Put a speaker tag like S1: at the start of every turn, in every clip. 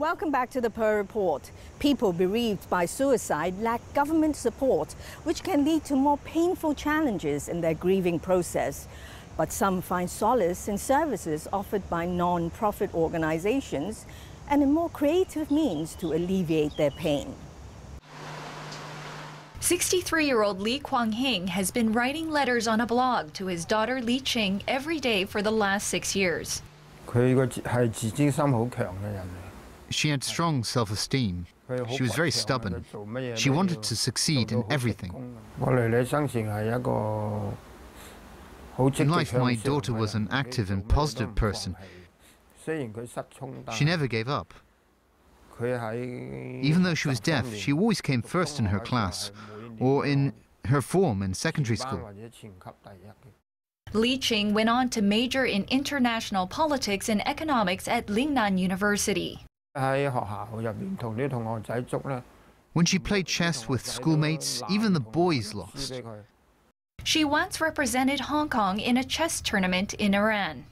S1: Welcome back to the Per Report. People bereaved by suicide lack government support, which can lead to more painful challenges in their grieving process. But some find solace in services offered by non-profit organizations and in more creative means to alleviate their pain.
S2: 63-year-old Lee Kwang-hing has been writing letters on a blog to his daughter Lee Ching every day for the last 6 years.
S3: She had strong self-esteem. She was very stubborn. She wanted to succeed in everything. In life, my daughter was an active and positive person. She never gave up. Even though she was deaf, she always came first in her class or in her form in secondary school.
S2: Lee Ching went on to major in international politics and economics at Lingnan University.
S3: When she played chess with schoolmates, even the boys lost.
S2: She once represented Hong Kong in a chess tournament in Iran.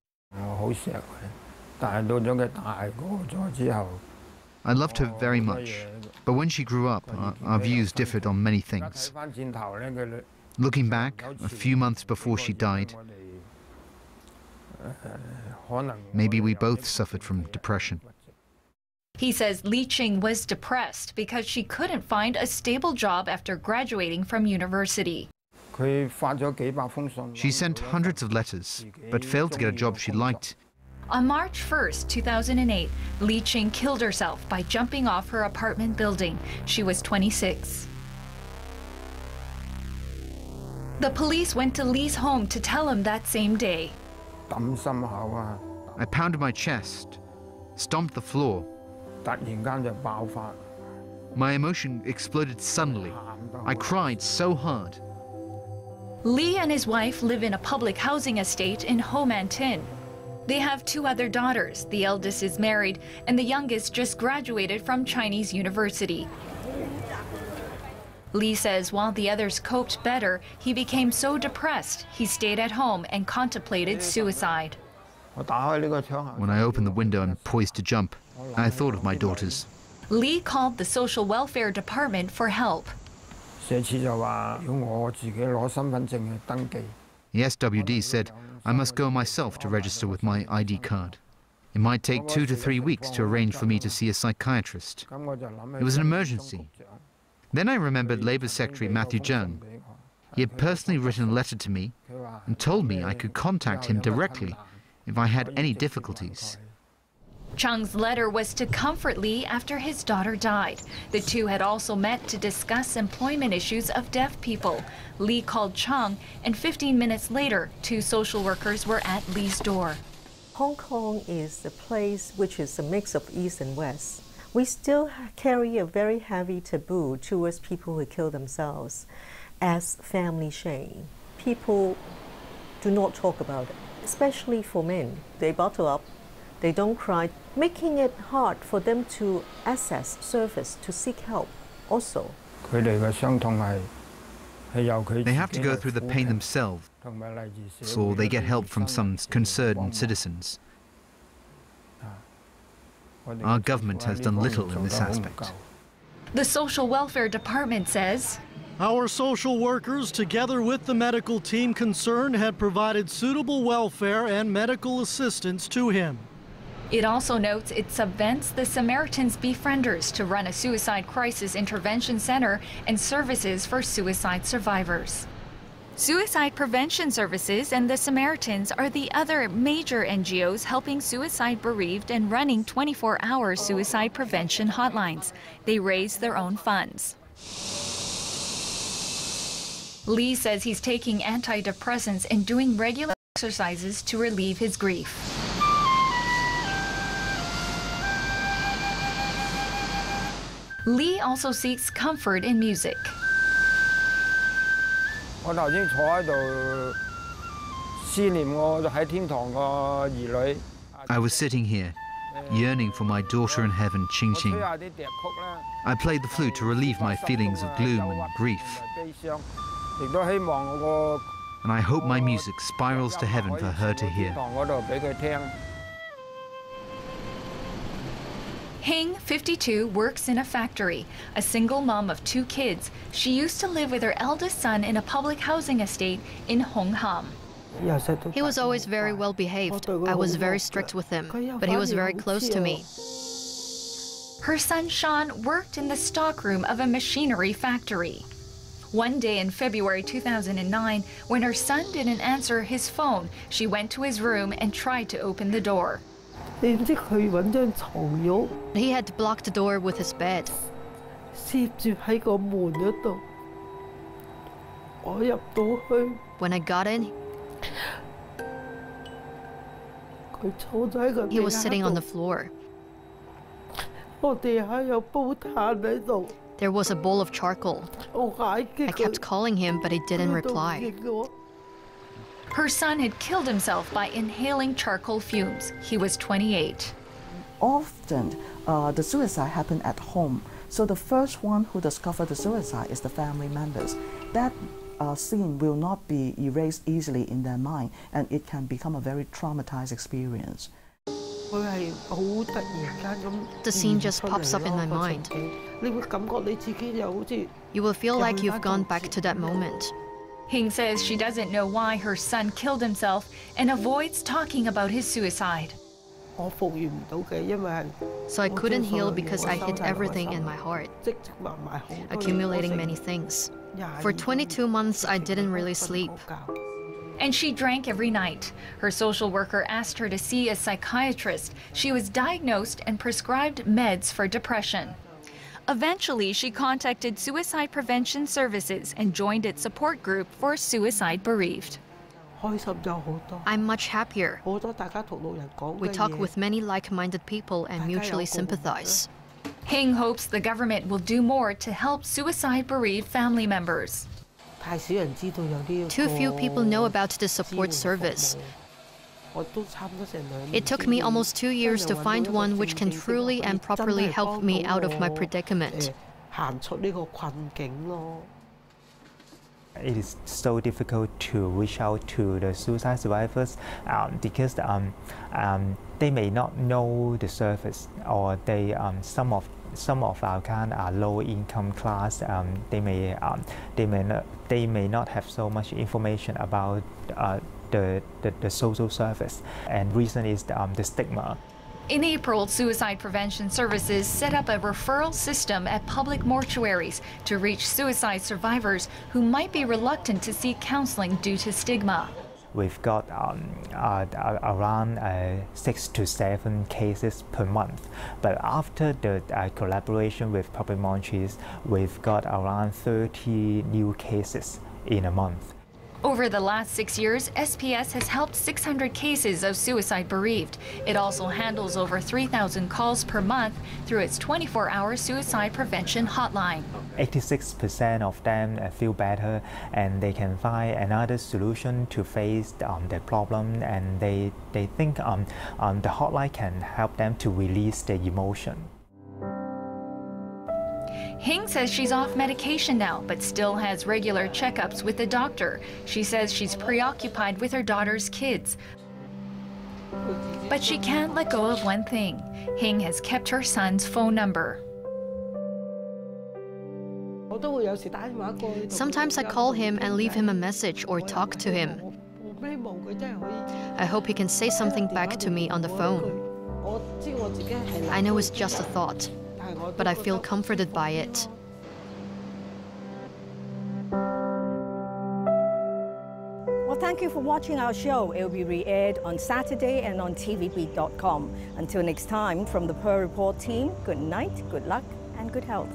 S3: I loved her very much, but when she grew up, our views differed on many things. Looking back, a few months before she died, maybe we both suffered from depression.
S2: He says Lee Ching was depressed because she couldn't find a stable job after graduating from university.
S3: She sent hundreds of letters, but failed to get a job she liked.
S2: On March 1st, 2008, Lee Ching killed herself by jumping off her apartment building. She was 26. The police went to Lee's home to tell him that same day.
S3: I pounded my chest, stomped the floor. My emotion exploded suddenly. I cried so hard.
S2: Lee and his wife live in a public housing estate in Ho Man Tin. They have 2 other daughters. The eldest is married, and the youngest just graduated from Chinese university. Lee says while the others coped better, he became so depressed, he stayed at home and contemplated suicide.
S3: When I opened the window and poised to jump, I thought of my daughters.
S2: Lee called the social welfare department for help.
S3: The SWD said I must go myself to register with my ID card. It might take 2 to 3 weeks to arrange for me to see a psychiatrist. It was an emergency. Then I remembered Labour Secretary Matthew Chung. He had personally written a letter to me and told me I could contact him directly if I had any difficulties.
S2: Chung's letter was to comfort Lee after his daughter died. The two had also met to discuss employment issues of deaf people. Lee called Chung, and 15 minutes later, 2 social workers were at Lee's door.
S4: Hong Kong is a place which is a mix of East and West. We still carry a very heavy taboo towards people who kill themselves as family shame. People do not talk about it, especially for men. They bottle up. They don't cry, making it hard for them to access service, to seek help also.
S3: They have to go through the pain themselves, so they get help from some concerned citizens. Our government has done little in this aspect.
S2: The social welfare department says,
S5: our social workers, together with the medical team concerned, had provided suitable welfare and medical assistance to him.
S2: It also notes it subvents the Samaritan's Befrienders to run a suicide crisis intervention center and services for suicide survivors. Suicide Prevention Services and the Samaritans are the other major NGOs helping suicide bereaved and running 24-hour suicide prevention hotlines. They raise their own funds. Lee says he's taking antidepressants and doing regular exercises to relieve his grief. Lee also seeks comfort in music.
S3: I was sitting here, yearning for my daughter in heaven, Ching Ching. I played the flute to relieve my feelings of gloom and grief. And I hope my music spirals to heaven for her to hear.
S2: Hing, 52, works in a factory. A single mom of 2 kids, she used to live with her eldest son in a public housing estate in Hong Ham.
S6: He was always very well behaved. I was very strict with him, but he was very close to me.
S2: Her son Sean worked in the stockroom of a machinery factory. One day in February 2009, when her son didn't answer his phone, she went to his room and tried to open the door.
S6: He had blocked the door with his bed. When I got in, he was sitting on the floor. There was a bowl of charcoal. I kept calling him, but he didn't reply.
S2: Her son had killed himself by inhaling charcoal fumes. He was 28.
S7: Often, the suicide happened at home. So the first one who discovered the suicide is the family members. That scene will not be erased easily in their mind, and it can become a very traumatized experience.
S6: The scene just pops up in my mind. You will feel like you've gone back to that moment.
S2: Hing says she doesn't know why her son killed himself and avoids talking about his suicide.
S6: So I couldn't heal because I hid everything in my heart, accumulating many things. For 22 months, I didn't really sleep.
S2: And she drank every night. Her social worker asked her to see a psychiatrist. She was diagnosed and prescribed meds for depression. Eventually, she contacted Suicide Prevention Services and joined its support group for suicide bereaved.
S6: I'm much happier. We talk with many like-minded people and mutually sympathize.
S2: Hing hopes the government will do more to help suicide bereaved family members.
S6: Too few people know about this support service. It took me almost 2 years to find one which can truly and properly help me out of my predicament.
S8: It is so difficult to reach out to the suicide survivors because they may not know the service, or they some of our kind are low income class. They may not have so much information about the social service, and reason is the stigma.
S2: In April, Suicide Prevention Services set up a referral system at public mortuaries to reach suicide survivors who might be reluctant to seek counseling due to stigma.
S8: We've got around 6 to 7 cases per month, but after the collaboration with public mortuaries, we've got around 30 new cases in a month.
S2: Over the last 6 years, SPS has helped 600 cases of suicide bereaved. It also handles over 3,000 calls per month through its 24-hour suicide prevention hotline.
S8: 86% of them feel better, and they can find another solution to face their problem, and they think the hotline can help them to release their emotion.
S2: Hing says she's off medication now, but still has regular checkups with the doctor. She says she's preoccupied with her daughter's kids. But she can't let go of one thing. Hing has kept her son's phone number.
S6: Sometimes I call him and leave him a message or talk to him. I hope he can say something back to me on the phone. I know it's just a thought, but I feel comforted by it.
S1: Well, thank you for watching our show. It will be re-aired on Saturday and on tvbeat.com. Until next time, from the Per Report team, good night, good luck, and good health.